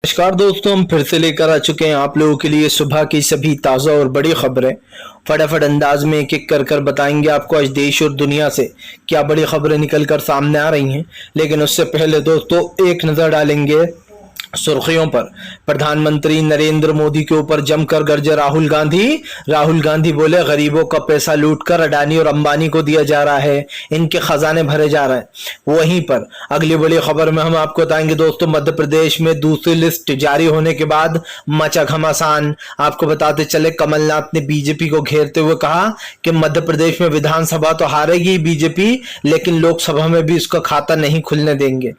नमस्कार दोस्तों, हम फिर से लेकर आ चुके हैं आप लोगों के लिए सुबह की सभी ताज़ा और बड़ी खबरें। फटाफट अंदाज में एक एक कर कर बताएंगे आपको आज देश और दुनिया से क्या बड़ी खबरें निकल कर सामने आ रही हैं। लेकिन उससे पहले दोस्तों एक नज़र डालेंगे सुर्खियों पर। प्रधानमंत्री नरेंद्र मोदी के ऊपर जमकर गरजे राहुल गांधी। राहुल गांधी बोले गरीबों का पैसा लूटकर अडानी और अंबानी को दिया जा रहा है, इनके खजाने भरे जा रहे हैं। वहीं पर अगली बड़ी खबर में हम आपको बताएंगे दोस्तों, मध्य प्रदेश में दूसरी लिस्ट जारी होने के बाद मचा घमासान। आपको बताते चले कमलनाथ ने बीजेपी को घेरते हुए कहा कि मध्य प्रदेश में विधानसभा तो हारेगी बीजेपी, लेकिन लोकसभा में भी उसका खाता नहीं खुलने देंगे।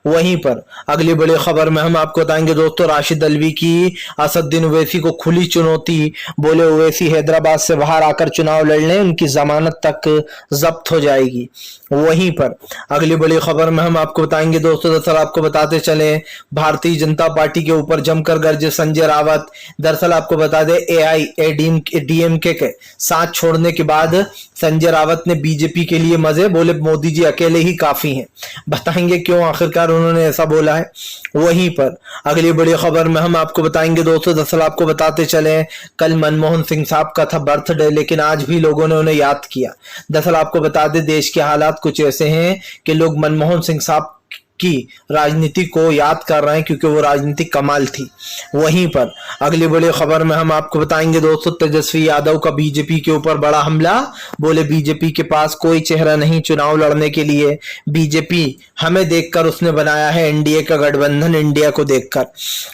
वहीं पर अगली बड़ी खबर में हम आपको बताएंगे दोस्तों, राशिद अल्वी की असदुद्दीन ओवैसी को खुली चुनौती। बोले ओवैसी हैदराबाद से बाहर आकर चुनाव लड़ लें, उनकी जमानत तक जब्त हो जाएगी। वहीं पर अगली बड़ी खबर में हम आपको बताएंगे दोस्तों, दरअसल आपको बताते चले भारतीय जनता पार्टी के ऊपर जमकर गरजे संजय रावत। दरअसल आपको बता दें एआईएडीएमके के साथ छोड़ने के बाद संजय रावत ने बीजेपी के लिए मजे। बोले मोदी जी अकेले ही काफी हैं। बताएंगे क्यों आखिरकार उन्होंने ऐसा बोला है। वहीं पर अगली बड़ी खबर में हम आपको बताएंगे दोस्तों, दरअसल आपको बताते चले कल मनमोहन सिंह साहब का था बर्थडे, लेकिन आज भी लोगों ने उन्हें याद किया। दरअसल आपको बता दें देश के हालात कुछ ऐसे हैं कि लोग मनमोहन सिंह साहब की राजनीति को याद कर रहे हैं क्योंकि वो राजनीति कमाल थी। वहीं पर अगली बड़ी खबर में हम आपको बताएंगे दोस्तों, तेजस्वी यादव का बीजेपी के ऊपर बड़ा हमला। बोले बीजेपी के पास कोई चेहरा नहीं चुनाव लड़ने के लिए, बीजेपी हमें देखकर उसने बनाया है एनडीए का गठबंधन, इंडिया को देखकर।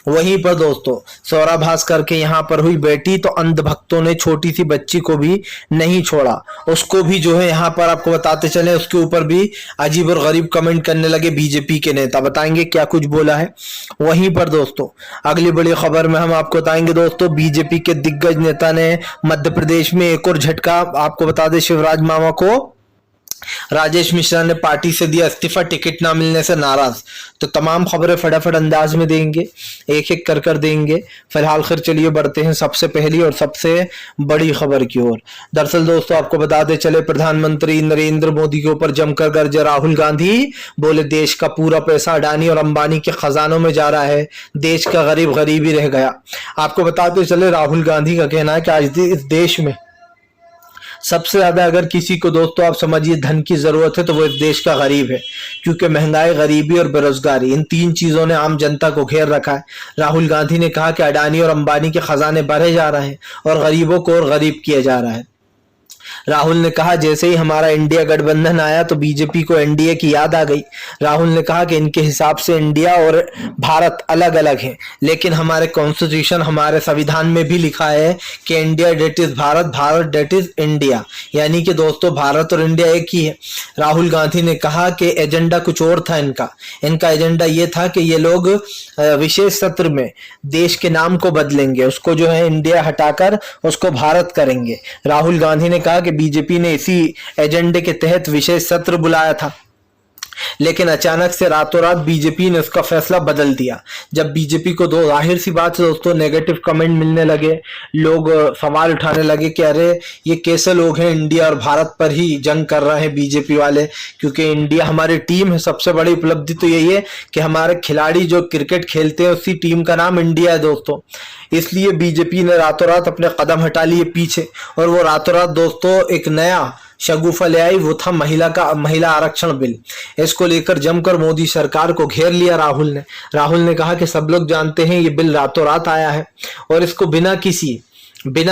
वहीं पर दोस्तों सौरा भास्कर के यहाँ पर हुई बेटी तो अंधभक्तों ने छोटी सी बच्ची को भी नहीं छोड़ा, उसको भी जो है यहाँ पर आपको बताते चले उसके ऊपर भी अजीब और गरीब कमेंट करने लगे बीजेपी के नेता। बताएंगे क्या कुछ बोला है। वहीं पर दोस्तों अगली बड़ी खबर में हम आपको बताएंगे दोस्तों, बीजेपी के दिग्गज नेता ने मध्य प्रदेश में एक और झटका। आपको बता दें शिवराज मामा को राजेश मिश्रा ने पार्टी से दिया इस्तीफा, टिकट ना मिलने से नाराज। तो तमाम खबरें फटाफट अंदाज में देंगे, एक एक कर कर देंगे। फिलहाल खैर चलिए बढ़ते हैं सबसे पहली और सबसे बड़ी खबर की ओर। दरअसल दोस्तों आपको बताते चले प्रधानमंत्री नरेंद्र मोदी के ऊपर जमकर गरजे राहुल गांधी। बोले देश का पूरा पैसा अडानी और अंबानी के खजानों में जा रहा है, देश का गरीब गरीब ही रह गया। आपको बताते चले राहुल गांधी का कहना है कि आज इस देश में सबसे ज्यादा अगर किसी को दोस्तों आप समझिए धन की जरूरत है तो वो इस देश का गरीब है, क्योंकि महंगाई, गरीबी और बेरोजगारी इन तीन चीजों ने आम जनता को घेर रखा है। राहुल गांधी ने कहा कि अडानी और अंबानी के खजाने भरे जा रहे हैं और गरीबों को और गरीब किया जा रहा है। राहुल ने कहा जैसे ही हमारा इंडिया गठबंधन आया तो बीजेपी को एनडीए की याद आ गई। राहुल ने कहा कि इनके हिसाब से इंडिया और भारत अलग अलग हैं, लेकिन हमारे कॉन्स्टिट्यूशन, हमारे संविधान में भी लिखा है कि India that is Bharat, Bharat that is India, यानी कि दोस्तों भारत और इंडिया एक ही है। राहुल गांधी ने कहा कि एजेंडा कुछ और था इनका एजेंडा ये था कि ये लोग विशेष सत्र में देश के नाम को बदलेंगे, उसको जो है इंडिया हटाकर उसको भारत करेंगे। राहुल गांधी ने कहा कि बीजेपी ने इसी एजेंडे के तहत विशेष सत्र बुलाया था, लेकिन अचानक से रातों रात बीजेपी ने उसका फैसला बदल दिया। जब बीजेपी को दो जाहिर सी बात है दोस्तों नेगेटिव कमेंट मिलने लगे, लोग सवाल उठाने लगे कि अरे ये कैसे लोग हैं इंडिया और भारत पर ही जंग कर रहे हैं बीजेपी वाले, क्योंकि इंडिया हमारी टीम है। सबसे बड़ी उपलब्धि तो यही है कि हमारे खिलाड़ी जो क्रिकेट खेलते हैं उसी टीम का नाम इंडिया है दोस्तों। इसलिए बीजेपी ने रातों रात अपने कदम हटा लिए पीछे, और वो रातों रात दोस्तों एक नया शगुफा ले आई, वो था महिला आरक्षण बिल। इसको लेकर जमकर मोदी सरकार को घेर लिया राहुल ने कहा कि सब लोग जानते हैं ये बिल रातों रात आया है और इसको बिना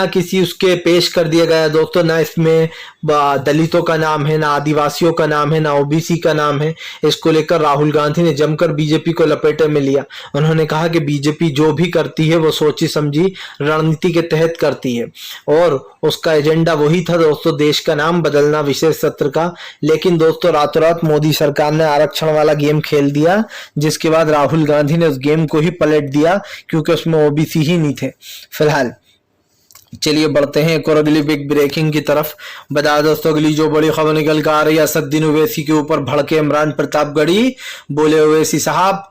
किसी उसके पेश कर दिया गया दोस्तों। ना इसमें दलितों का नाम है, ना आदिवासियों का नाम है, ना ओबीसी का नाम है। इसको लेकर राहुल गांधी ने जमकर बीजेपी को लपेटे में लिया। उन्होंने कहा कि बीजेपी जो भी करती है वो सोची समझी रणनीति के तहत करती है, और उसका एजेंडा वही था दोस्तों देश का नाम बदलना विशेष सत्र का। लेकिन दोस्तों रातों रात मोदी सरकार ने आरक्षण वाला गेम खेल दिया, जिसके बाद राहुल गांधी ने उस गेम को ही पलट दिया, क्योंकि उसमें ओबीसी ही नहीं थे। फिलहाल चलिए बढ़ते हैं एक और अगली बिग ब्रेकिंग की तरफ। बता दोस्तों अगली जो बड़ी खबर निकल कर आ रही है, असदुद्दीन ओवैसी के ऊपर भड़के इमरान प्रतापगढ़ी। बोले ओवैसी साहब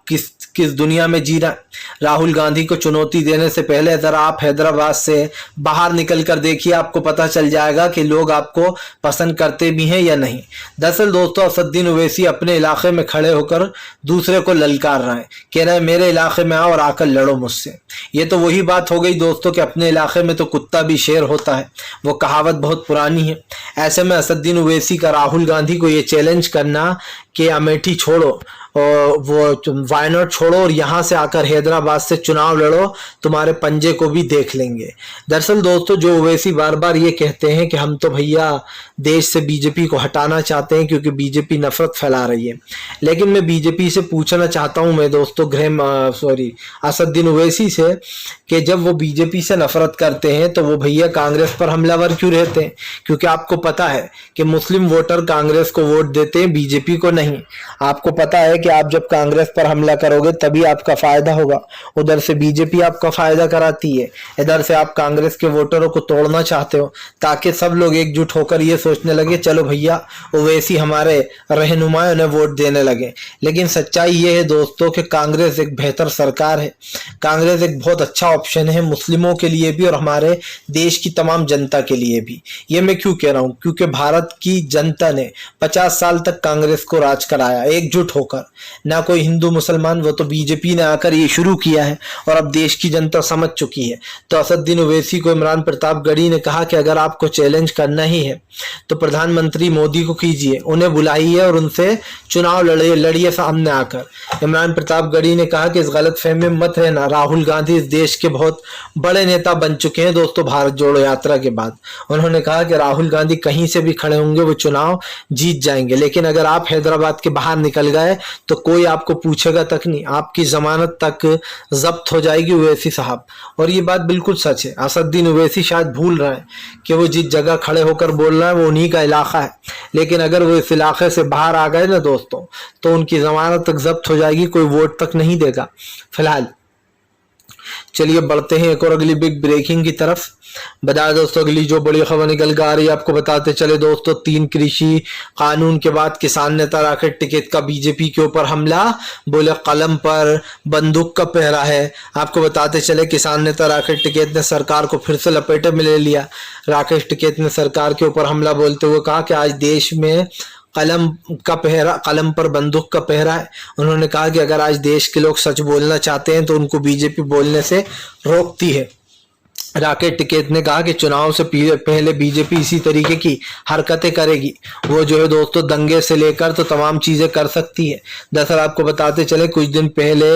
किस दुनिया में जी रहा है। राहुल गांधी को चुनौती देने से पहले जरा आप हैदराबाद से बाहर निकल कर देखिए, आपको पता चल जाएगा कि लोग आपको पसंद करते भी हैं या नहीं। दरअसल दोस्तों, असदुद्दीन ओवैसी अपने इलाके में खड़े होकर दूसरे को ललकार रहे हैं, कह रहे हैं मेरे इलाके में आओ और आकर लड़ो मुझसे। ये तो वही बात हो गई दोस्तों कि अपने इलाके में तो कुत्ता भी शेर होता है, वो कहावत बहुत पुरानी है। ऐसे में असदुद्दीन ओवैसी का राहुल गांधी को ये चैलेंज करना कि अमेठी छोड़ो और वो वायनाड छोड़ो और यहाँ से आकर हैदराबाद से चुनाव लड़ो, तुम्हारे पंजे को भी देख लेंगे। दरअसल दोस्तों, जो ओवैसी बार बार ये कहते हैं कि हम तो भैया देश से बीजेपी को हटाना चाहते हैं क्योंकि बीजेपी नफरत फैला रही है, लेकिन मैं बीजेपी से पूछना चाहता हूं मैं दोस्तों असदुद्दीन ओवैसी से कि जब वो बीजेपी से नफरत करते हैं तो वो भैया कांग्रेस पर हमलावर क्यों रहते हैं? क्योंकि आपको पता है कि मुस्लिम वोटर कांग्रेस को वोट देते हैं, बीजेपी को नहीं। आपको पता है कि आप जब कांग्रेस पर हमला करोगे तभी आपका फायदा होगा। उधर से बीजेपी आपका फायदा कराती है, इधर से आप कांग्रेस के वोटरों को तोड़ना चाहते हो ताकि सब लोग एकजुट होकर ये सोचने लगे चलो भैया ओवैसी हमारे रहनुमा उन्हें वोट देने लगे। लेकिन सच्चाई ये है दोस्तों कि कांग्रेस एक बेहतर सरकार है, कांग्रेस एक बहुत अच्छा ऑप्शन है मुस्लिमों के लिए भी और हमारे देश की तमाम जनता के लिए भी। ये मैं क्यों कह रहा हूँ? क्योंकि भारत की जनता ने 50 साल तक कांग्रेस को राज कराया एकजुट होकर, ना कोई हिंदू मुसलमान, वो तो बीजेपी ने आकर ये शुरू किया है और अब देश की जनता समझ चुकी है। तो असदुद्दीन ओवैसी को इमरान प्रतापगढ़ी ने कहा कि अगर आपको चैलेंज करना ही है तो प्रधानमंत्री मोदी को कीजिए, उन्हें बुलाइए और उनसे चुनाव लड़िए सामने आकर। इमरान प्रतापगढ़ी ने कहा कि इस गलतफहमी में मत रहना, राहुल गांधी इस देश के बहुत बड़े नेता बन चुके हैं दोस्तों भारत जोड़ो यात्रा के बाद। उन्होंने कहा कि राहुल गांधी कहीं से भी खड़े होंगे वो चुनाव जीत जाएंगे, लेकिन अगर आप हैदराबाद के बाहर निकल गए तो कोई आपको पूछेगा तक नहीं, आपकी जमानत तक जब्त हो जाएगी ओवैसी साहब। और ये बात बिल्कुल सच है। असदुद्दीन ओवैसी शायद भूल रहे हैं कि वो जिस जगह खड़े होकर बोल रहे हैं वो उन्हीं का इलाका है, लेकिन अगर वो इस इलाके से बाहर आ गए ना दोस्तों तो उनकी जमानत तक जब्त हो जाएगी, कोई वोट तक नहीं देगा। फिलहाल चलिए बढ़ते हैं एक और अगली बिग ब्रेकिंग की तरफ। बता दोस्तों अगली जो बड़ी खबर निकल कर आ रही है आपको बताते चले दोस्तों, 3 कृषि कानून के बाद किसान नेता राकेश टिकैत का बीजेपी के ऊपर हमला, बोले कलम पर बंदूक का पहरा है। आपको बताते चले किसान नेता राकेश टिकैत ने सरकार को फिर से लपेटे में ले लिया। राकेश टिकैत ने सरकार के ऊपर हमला बोलते हुए कहा कि आज देश में कलम का पहरा, कलम पर बंदूक का पहरा है। उन्होंने कहा कि अगर आज देश के लोग सच बोलना चाहते हैं तो उनको बीजेपी बोलने से रोकती है। राकेश टिकैत ने कहा कि चुनाव से पहले बीजेपी इसी तरीके की हरकतें करेगी, वो जो है दोस्तों दंगे से लेकर तो तमाम चीजें कर सकती है। दरअसल आपको बताते चले कुछ दिन पहले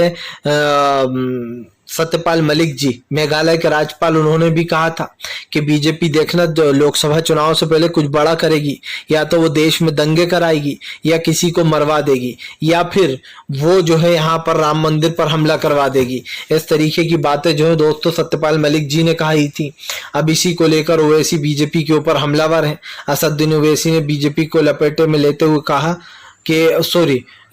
सत्यपाल मलिक जी मेघालय के राज्यपाल, उन्होंने भी कहा था कि बीजेपी देखना जो लोकसभा चुनाव से पहले कुछ बड़ा करेगी, या तो वो देश में दंगे कराएगी या किसी को मरवा देगी या फिर वो जो है यहाँ पर राम मंदिर पर हमला करवा देगी। इस तरीके की बातें जो है दोस्तों सत्यपाल मलिक जी ने कही थी। अब इसी को लेकर ओवैसी बीजेपी के ऊपर हमलावर है। असदुद्दीन ओवैसी ने बीजेपी को लपेटे में लेते हुए कहा कि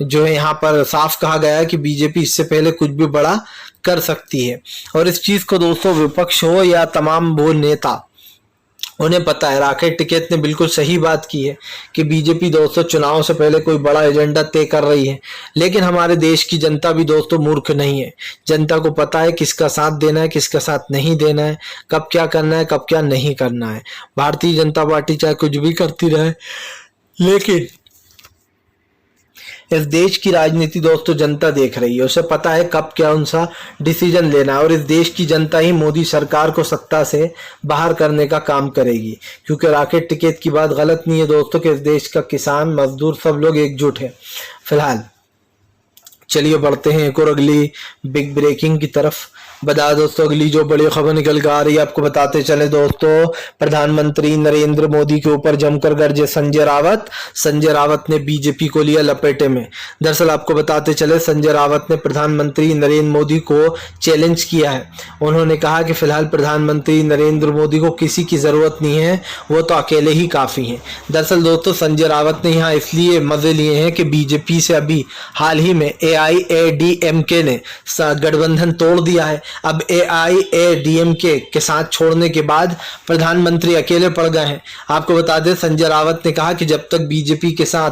जो है यहाँ पर साफ कहा गया है कि बीजेपी इससे पहले कुछ भी बड़ा कर सकती है। और इस चीज को दोस्तों विपक्ष हो या तमाम वो नेता, उन्हें पता है। राकेश टिकैत ने बिल्कुल सही बात की है कि बीजेपी दोस्तों चुनाव से पहले कोई बड़ा एजेंडा तय कर रही है, लेकिन हमारे देश की जनता भी दोस्तों मूर्ख नहीं है। जनता को पता है किसका साथ देना है, किसका साथ नहीं देना है, कब क्या करना है, कब क्या नहीं करना है। भारतीय जनता पार्टी चाहे कुछ भी करती रहे, लेकिन इस देश की राजनीति दोस्तों जनता देख रही है, उसे पता है कब क्या उनका डिसीजन लेना है। और इस देश की जनता ही मोदी सरकार को सत्ता से बाहर करने का काम करेगी, क्योंकि राकेश टिकैत की बात गलत नहीं है दोस्तों कि इस देश का किसान मजदूर सब लोग एकजुट है। फिलहाल चलिए बढ़ते हैं एक और अगली बिग ब्रेकिंग की तरफ। बता दोस्तों अगली जो बड़ी खबर निकल कर आ रही है आपको बताते चले दोस्तों, प्रधानमंत्री नरेंद्र मोदी के ऊपर जमकर गरजे संजय रावत। संजय रावत ने बीजेपी को लिया लपेटे में। दरअसल आपको बताते चले संजय रावत ने प्रधानमंत्री नरेंद्र मोदी को चैलेंज किया है। उन्होंने कहा कि फिलहाल प्रधानमंत्री नरेंद्र मोदी को किसी की जरूरत नहीं है, वो तो अकेले ही काफी हैं। दरअसल दोस्तों संजय रावत ने यहाँ इसलिए मजे लिए हैं कि बीजेपी से अभी हाल ही में AIADMK ने गठबंधन तोड़ दिया है। अब AIADMK के साथ छोड़ने के बाद प्रधानमंत्री अकेले पड़ गए हैं। आपको बता दें संजय रावत ने कहा कि जब तक बीजेपी के साथ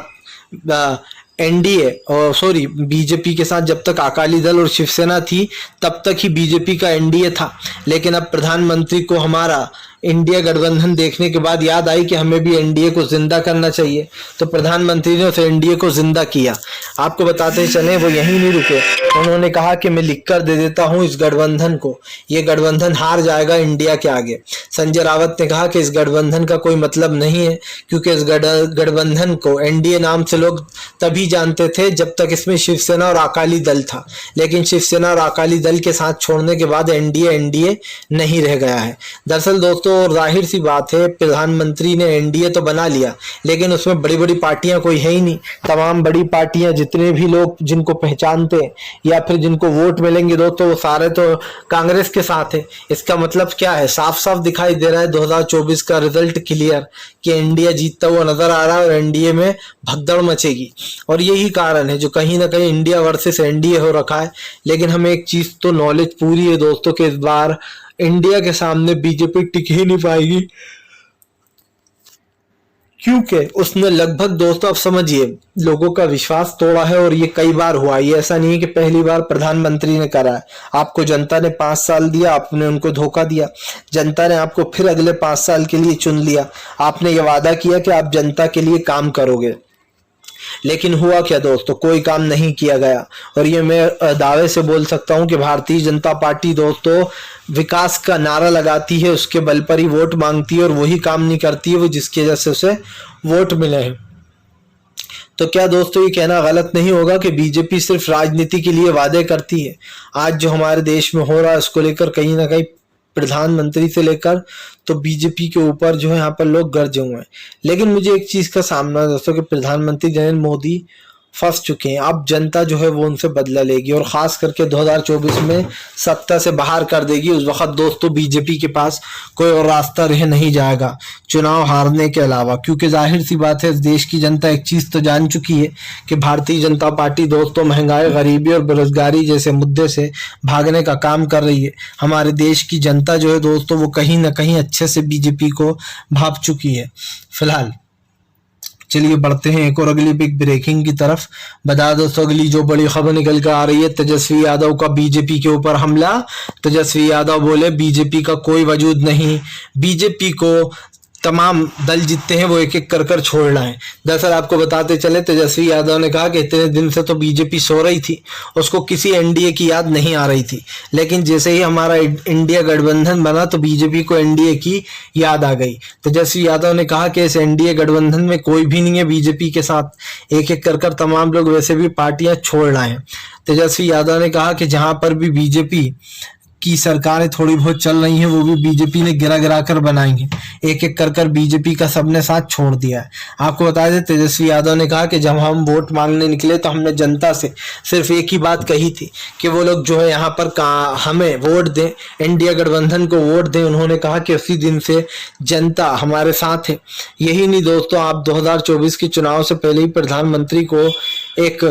एनडीए और सॉरी बीजेपी के साथ जब तक अकाली दल और शिवसेना थी तब तक ही बीजेपी का एनडीए था। लेकिन अब प्रधानमंत्री को हमारा इंडिया गठबंधन देखने के बाद याद आई कि हमें भी एनडीए को जिंदा करना चाहिए, तो प्रधानमंत्री ने उस एनडीए को जिंदा किया। आपको बताते चले वो यहीं नहीं रुके, उन्होंने कहा कि मैं लिखकर दे देता हूं इस गठबंधन को, ये गठबंधन हार जाएगा इंडिया के आगे। संजय रावत ने कहा कि इस गठबंधन का कोई मतलब नहीं है, क्योंकि इस गठबंधन को एनडीए नाम से लोग तभी जानते थे जब तक इसमें शिवसेना और अकाली दल था, लेकिन शिवसेना और अकाली दल के साथ छोड़ने के बाद एनडीए नहीं रह गया है। दरअसल दोस्तों जाहिर सी बात है, प्रधानमंत्री ने एनडीए तो बना लिया, लेकिन उसमें बड़ी बड़ी पार्टियां कोई है ही नहीं। तमाम बड़ी पार्टियां, जितने भी लोग जिनको पहचानते हैं या फिर जिनको वोट मिलेंगे दोस्तों, वो सारे तो कांग्रेस के साथ है। इसका मतलब क्या है, साफ साफ दिखाई दे रहा है 2024 का रिजल्ट क्लियर कि एनडीए जीतता हुआ नजर आ रहा है और एनडीए में भगदड़ मचेगी। और यही कारण है जो कहीं ना कहीं इंडिया वर्सेस एनडीए हो रखा है। लेकिन हमें एक चीज तो नॉलेज पूरी है दोस्तों कि इस बार इंडिया के सामने बीजेपी टिक ही नहीं पाएगी, क्योंकि उसने लगभग दोस्तों आप समझिए लोगों का विश्वास तोड़ा है। और ये कई बार हुआ, ये ऐसा नहीं है कि पहली बार प्रधानमंत्री ने करा है। आपको जनता ने 5 साल दिया, आपने उनको धोखा दिया। जनता ने आपको फिर अगले 5 साल के लिए चुन लिया, आपने ये वादा किया कि आप जनता के लिए काम करोगे, लेकिन हुआ क्या दोस्तों, कोई काम नहीं किया गया। और ये मैं दावे से बोल सकता हूं कि भारतीय जनता पार्टी दोस्तों विकास का नारा लगाती है, उसके बल पर ही वोट मांगती है और वही काम नहीं करती है वो जिसकी वजह से उसे वोट मिले हैं। तो क्या दोस्तों ये कहना गलत नहीं होगा कि बीजेपी सिर्फ राजनीति के लिए वादे करती है। आज जो हमारे देश में हो रहा है उसको लेकर कहीं ना कहीं प्रधानमंत्री से लेकर तो बीजेपी के ऊपर जो है यहाँ पर लोग गरजे हुए हैं। लेकिन मुझे एक चीज का सामना दोस्तों कि प्रधानमंत्री नरेंद्र मोदी फंस चुके हैं। अब जनता जो है वो उनसे बदला लेगी और खास करके 2024 में सत्ता से बाहर कर देगी। उस वक्त दोस्तों बीजेपी के पास कोई और रास्ता रह नहीं जाएगा चुनाव हारने के अलावा, क्योंकि जाहिर सी बात है इस देश की जनता एक चीज तो जान चुकी है कि भारतीय जनता पार्टी दोस्तों महंगाई, गरीबी और बेरोजगारी जैसे मुद्दे से भागने का काम कर रही है। हमारे देश की जनता जो है दोस्तों वो कहीं ना कहीं अच्छे से बीजेपी को भाप चुकी है। फिलहाल चलिए बढ़ते हैं एक और अगली बिग ब्रेकिंग की तरफ। बता दोस्तों अगली जो बड़ी खबर निकल कर आ रही है, तेजस्वी यादव का बीजेपी के ऊपर हमला। तेजस्वी यादव बोले बीजेपी का कोई वजूद नहीं, बीजेपी को तमाम दल जितने हैं वो एक एक कर छोड़ना है। दरअसल आपको बताते चले तेजस्वी यादव ने कहा कि इतने दिन से तो बीजेपी सो रही थी, उसको किसी एनडीए की याद नहीं आ रही थी, लेकिन जैसे ही हमारा इंडिया गठबंधन बना तो बीजेपी को एनडीए की याद आ गई। तेजस्वी यादव ने कहा कि इस एनडीए गठबंधन में कोई भी नहीं है बीजेपी के साथ, एक एक कर तमाम लोग वैसे भी पार्टियां छोड़ना है। तेजस्वी यादव ने कहा कि जहां पर भी बीजेपी की सरकारें थोड़ी बहुत चल रही हैं वो भी बीजेपी ने गिरा कर बनाएंगे, एक एक कर बीजेपी का सबने साथ छोड़ दिया है। आपको बता दें तेजस्वी यादव ने कहा कि जब हम वोट मांगने निकले तो हमने जनता से सिर्फ एक ही बात कही थी कि वो लोग जो है यहाँ पर हमें वोट दें, इंडिया गठबंधन को वोट दें। उन्होंने कहा कि उसी दिन से जनता हमारे साथ है। यही नहीं दोस्तों, आप 2024 के चुनाव से पहले ही प्रधानमंत्री को एक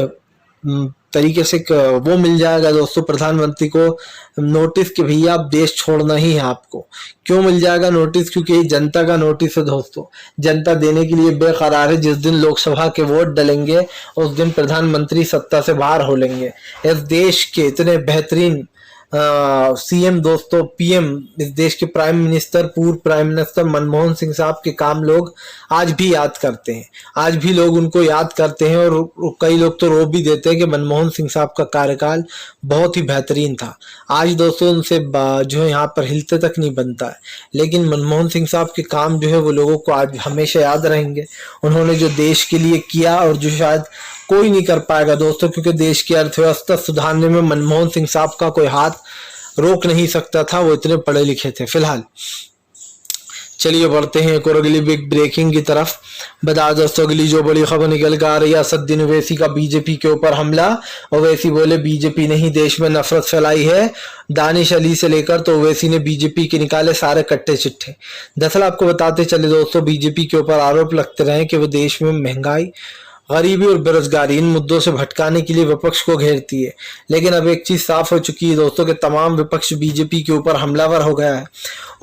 तरीके से वो मिल जाएगा दोस्तों, प्रधानमंत्री को नोटिस कि भैया अब देश छोड़ना ही है आपको। क्यों मिल जाएगा नोटिस? क्योंकि ये जनता का नोटिस है दोस्तों, जनता देने के लिए बेकरार है। जिस दिन लोकसभा के वोट डलेंगे उस दिन प्रधानमंत्री सत्ता से बाहर हो लेंगे। इस देश के इतने बेहतरीन सीएम दोस्तों, पीएम, इस देश के प्राइम मिनिस्टर, पूर्व प्राइम मिनिस्टर मनमोहन सिंह साहब के काम लोग आज भी याद करते हैं, आज भी लोग उनको याद करते हैं और कई लोग तो रो भी देते हैं कि मनमोहन सिंह साहब का कार्यकाल बहुत ही बेहतरीन था। आज दोस्तों उनसे जो है यहाँ पर हिलते तक नहीं बनता है, लेकिन मनमोहन सिंह साहब के काम जो है वो लोगों को आज हमेशा याद रहेंगे। उन्होंने जो देश के लिए किया और जो शायद कोई नहीं कर पाएगा दोस्तों, क्योंकि देश की अर्थव्यवस्था सुधारने में मनमोहन सिंह साहब का कोई हाथ रोक नहीं सकता था, वो इतने पढ़े लिखे थे। फिलहाल चलिए बढ़ते हैं एक और अगली बिग ब्रेकिंग की तरफ। बता दोस्तों अगली जो बड़ी खबर निकल कर आ रही है, असदुद्दीन ओवैसी का बीजेपी के ऊपर हमला। ओवैसी बोले बीजेपी ने ही देश में नफरत फैलाई है। दानिश अली से लेकर तो ओवैसी ने बीजेपी के निकाले सारे कट्टे चिट्ठे। दरअसल आपको बताते चले दोस्तों, बीजेपी के ऊपर आरोप लगते रहे कि वो देश में महंगाई, गरीबी और बेरोजगारी इन मुद्दों से भटकाने के लिए विपक्ष को घेरती है। लेकिन अब एक चीज साफ हो चुकी है दोस्तों कि तमाम विपक्ष बीजेपी के ऊपर हमलावर हो गया है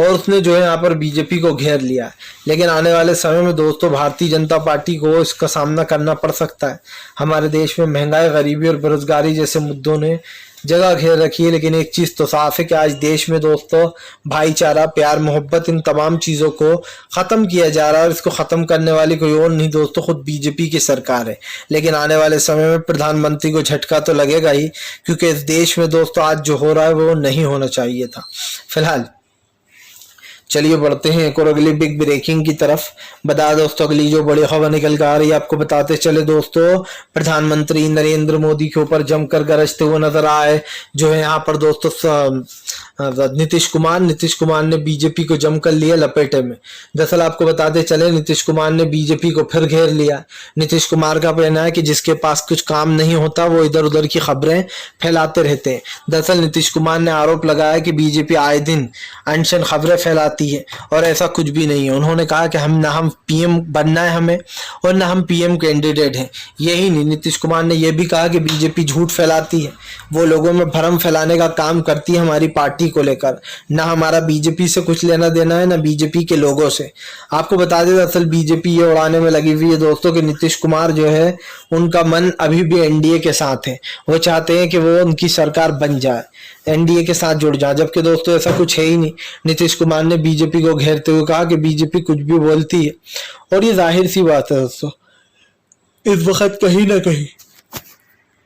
और उसने जो है यहाँ पर बीजेपी को घेर लिया है। लेकिन आने वाले समय में दोस्तों भारतीय जनता पार्टी को इसका सामना करना पड़ सकता है। हमारे देश में महंगाई, गरीबी और बेरोजगारी जैसे मुद्दों ने जगह घेर रखी है। लेकिन एक चीज तो साफ है कि आज देश में दोस्तों भाईचारा, प्यार, मोहब्बत, इन तमाम चीजों को खत्म किया जा रहा है और इसको खत्म करने वाली कोई और नहीं दोस्तों, खुद बीजेपी की सरकार है। लेकिन आने वाले समय में प्रधानमंत्री को झटका तो लगेगा ही, क्योंकि इस देश में दोस्तों आज जो हो रहा है वो नहीं होना चाहिए था। फिलहाल चलिए बढ़ते हैं एक और अगली बिग ब्रेकिंग की तरफ। बता दोस्तों अगली जो बड़ी खबर निकल कर आ रही है आपको बताते चले दोस्तों, प्रधानमंत्री नरेंद्र मोदी के ऊपर जमकर गरजते हुए नजर आए जो है यहाँ पर दोस्तों नीतीश कुमार ने बीजेपी को जमकर लिया लपेटे में। दरअसल आपको बताते चले नीतीश कुमार ने बीजेपी को फिर घेर लिया। नीतीश कुमार का कहना है कि जिसके पास कुछ काम नहीं होता वो इधर उधर की खबरें फैलाते रहते हैं। दरअसल नीतीश कुमार ने आरोप लगाया कि बीजेपी आए दिन अनशन खबरें फैलाती है और ऐसा कुछ भी नहीं है। उन्होंने कहा कि हम पीएम बनना है हमें और ना हम पीएम कैंडिडेट हैं। यही नहीं, नीतीश कुमार ने यह भी कहा कि बीजेपी झूठ फैलाती है, वो लोगों में भ्रम फैलाने का काम करती है हमारी पार्टी को लेकर। ना हमारा बीजेपी से कुछ लेना देना है ना बीजेपी के लोगों से। आपको बता दें दरअसल बीजेपी ये उड़ाने में लगी हुई है दोस्तों कि नीतीश कुमार जो है उनका मन अभी भी एनडीए के साथ है। वो चाहते हैं कि वो उनकी सरकार बन जाए, एनडीए के साथ जुड़ जाए, जबकि दोस्तों ऐसा कुछ है ही नहीं। नीतीश कुमार ने बीजेपी को घेरते हुए कहा कि बीजेपी कुछ भी बोलती है और ये जाहिर सी बात है दोस्तों, इस वक्त कहीं ना कहीं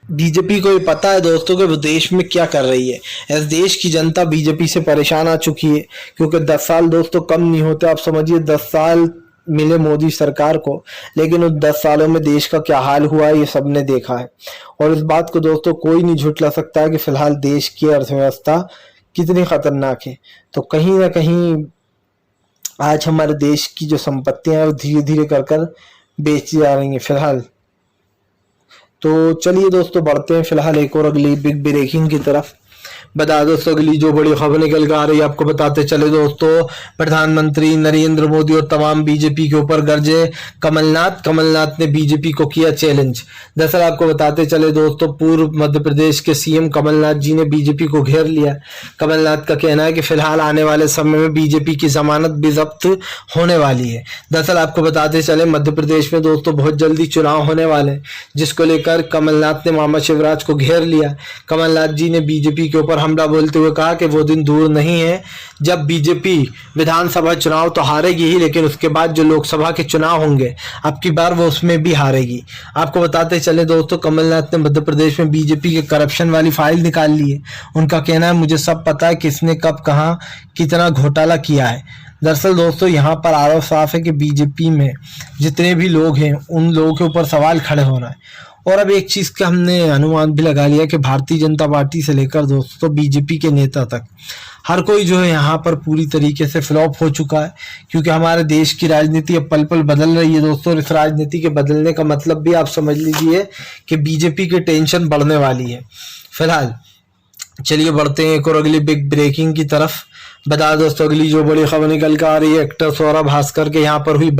बीजेपी को ये पता है दोस्तों कि वो देश में क्या कर रही है। इस देश की जनता बीजेपी से परेशान आ चुकी है, क्योंकि 10 साल दोस्तों कम नहीं होते। आप समझिए 10 साल मिले मोदी सरकार को, लेकिन उन 10 सालों में देश का क्या हाल हुआ है ये सबने देखा है। और इस बात को दोस्तों कोई नहीं झुठला सकता है कि फिलहाल देश की अर्थव्यवस्था कितनी खतरनाक है। तो कहीं ना कहीं आज हमारे देश की जो संपत्तियां हैं वो धीरे धीरे कर बेची जा रही हैं फिलहाल। तो चलिए दोस्तों बढ़ते हैं फिलहाल एक और अगली बिग ब्रेकिंग की तरफ। बता दोस्तों अगली जो बड़ी खबर निकल कर आ रही है आपको बताते चले दोस्तों, प्रधानमंत्री नरेंद्र मोदी और तमाम बीजेपी के ऊपर गरजे कमलनाथ ने बीजेपी को किया चैलेंज। दरअसल आपको बताते चले दोस्तों, पूर्व मध्य प्रदेश के सीएम कमलनाथ जी ने बीजेपी को घेर लिया। कमलनाथ का कहना है कि फिलहाल आने वाले समय में बीजेपी की जमानत भी जब्त होने वाली है। दरअसल आपको बताते चले मध्य प्रदेश में दोस्तों बहुत जल्दी चुनाव होने वाले हैं, जिसको लेकर कमलनाथ ने मामा शिवराज को घेर लिया। कमलनाथ जी ने बीजेपी के ऊपर हमला बोलते हुए कहा कि वो दिन दूर नहीं है जब बीजेपी विधानसभा चुनाव तो हारेगी ही, लेकिन उसके बाद जो लोकसभा के चुनाव होंगे अब की बार वो उसमें भी हारेगी। आपको बताते चले दोस्तों, कमलनाथ ने मध्य प्रदेश में बीजेपी के करप्शन वाली फाइल निकाल ली है। उनका कहना है मुझे सब पता है किसने कब कहां कितना घोटाला किया है। दरअसल दोस्तों यहाँ पर आरोप साफ है कि बीजेपी में जितने भी लोग हैं उन लोगों के ऊपर सवाल खड़े हो रहा है। और अब एक चीज का हमने अनुमान भी लगा लिया कि भारतीय जनता पार्टी से लेकर दोस्तों बीजेपी के नेता तक हर कोई जो है यहाँ पर पूरी तरीके से फ्लॉप हो चुका है, क्योंकि हमारे देश की राजनीति अब पल पल बदल रही है दोस्तों। और इस राजनीति के बदलने का मतलब भी आप समझ लीजिए कि बीजेपी की टेंशन बढ़ने वाली है। फिलहाल चलिए बढ़ते हैं एक और अगली बिग ब्रेकिंग की तरफ। बता दोस्तों अगली जो बड़ी खबर निकल कर आ रही है, एक्टर सौरभ भास्कर के यहाँ पर हुई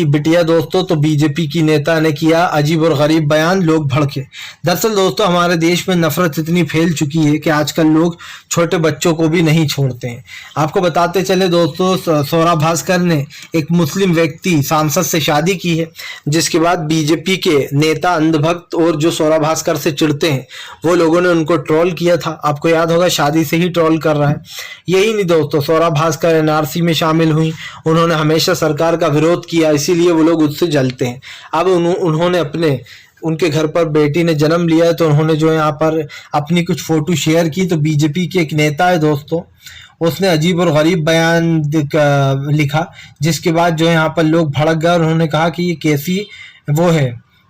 बिटिया दोस्तों, तो बीजेपी की नेता ने किया अजीब और गरीब बयान, लोग भड़के। दरअसल दोस्तों हमारे देश में नफरत इतनी फैल चुकी है कि आजकल लोग छोटे बच्चों को भी नहीं छोड़ते हैं। आपको बताते चले दोस्तों, सौरभ भास्कर ने एक मुस्लिम व्यक्ति सांसद से शादी की है, जिसके बाद बीजेपी के नेता अंधभक्त और जो सौरभ भास्कर से चिढ़ते हैं वो लोगों ने उनको ट्रोल किया था। आपको याद होगा शादी से ही ट्रोल कर रहा है। यही नहीं दोस्तों, सौरभ भास्कर एनआरसी में शामिल हुई, उन्होंने हमेशा सरकार का विरोध किया, इसीलिए वो लोग उससे जलते हैं। अब उन्होंने उनके घर पर बेटी ने जन्म लिया है, तो उन्होंने जो यहाँ पर अपनी कुछ फोटो शेयर की। तो बीजेपी के एक नेता है दोस्तों, उसने अजीब और गरीब बयान लिखा, जिसके बाद जो यहाँ पर लोग भड़क गए और उन्होंने कहा कि ये कैसी वो है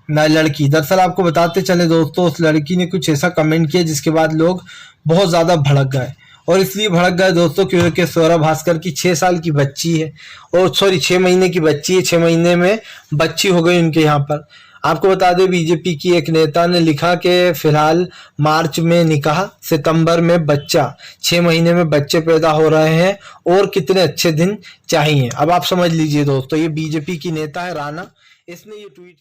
ना लड़की। दरअसल आपको बताते चले दोस्तों, उस लड़की ने कुछ ऐसा कमेंट किया जिसके बाद लोग बहुत ज्यादा भड़क गए। और इसलिए भड़क गए दोस्तों क्योंकि सौरभ भास्कर की 6 साल की बच्ची है, और 6 महीने की बच्ची है, 6 महीने में बच्ची हो गई उनके यहाँ पर। आपको बता दें बीजेपी की एक नेता ने लिखा कि फिलहाल मार्च में निकाह, सितंबर में बच्चा, 6 महीने में बच्चे पैदा हो रहे हैं और कितने अच्छे दिन चाहिए। अब आप समझ लीजिए दोस्तों, ये बीजेपी की नेता है राना, इसने ये ट्वीट